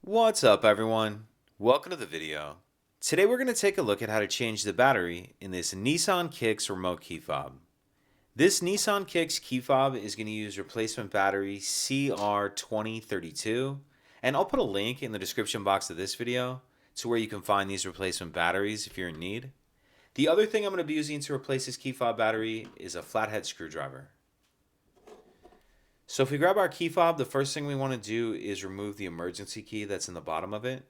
What's up everyone? Welcome to the video. Today we're going to take a look at how to change the battery in this Nissan Kicks remote key fob. This Nissan Kicks key fob is going to use replacement battery CR2032, and I'll put a link in the description box of this video to where you can find these replacement batteries if you're in need. The other thing I'm going to be using to replace this key fob battery is a flathead screwdriver. So if we grab our key fob, the first thing we want to do is remove the emergency key that's in the bottom of it.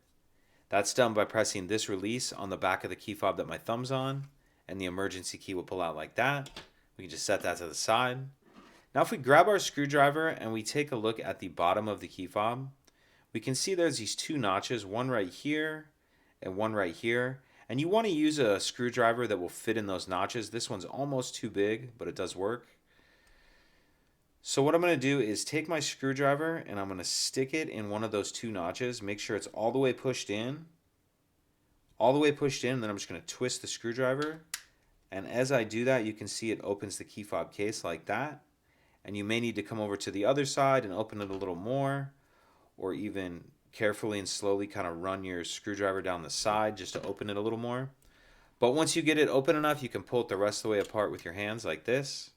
That's done by pressing this release on the back of the key fob that my thumb's on, and the emergency key will pull out like that. We can just set that to the side. Now if we grab our screwdriver and we take a look at the bottom of the key fob, we can see there's these two notches, one right here and one right here. And you want to use a screwdriver that will fit in those notches. This one's almost too big, but it does work. So what I'm going to do is take my screwdriver and I'm going to stick it in one of those two notches. Make sure it's all the way pushed in. All the way pushed in, and then I'm just going to twist the screwdriver. And as I do that, you can see it opens the key fob case like that. And you may need to come over to the other side and open it a little more, or even carefully and slowly kind of run your screwdriver down the side just to open it a little more. But once you get it open enough, you can pull it the rest of the way apart with your hands like this.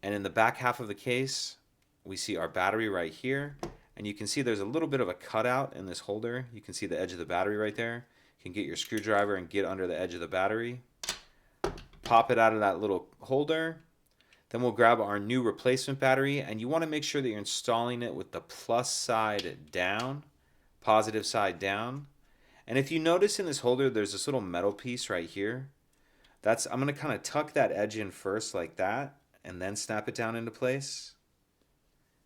And in the back half of the case, we see our battery right here. And you can see there's a little bit of a cutout in this holder. You can see the edge of the battery right there. You can get your screwdriver and get under the edge of the battery. Pop it out of that little holder. Then we'll grab our new replacement battery. And you want to make sure that you're installing it with the plus side down, positive side down. And if you notice in this holder, there's this little metal piece right here. I'm going to kind of tuck that edge in first like that, and then snap it down into place.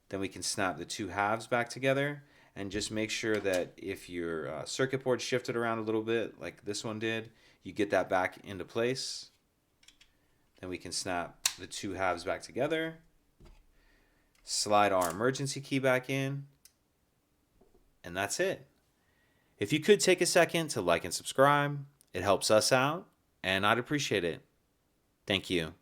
Then we can snap the two halves back together, and just make sure that if your circuit board shifted around a little bit like this one did, you get that back into place. Then we can snap the two halves back together, slide our emergency key back in, and that's it. If you could take a second to like and subscribe, it helps us out and I'd appreciate it. Thank you.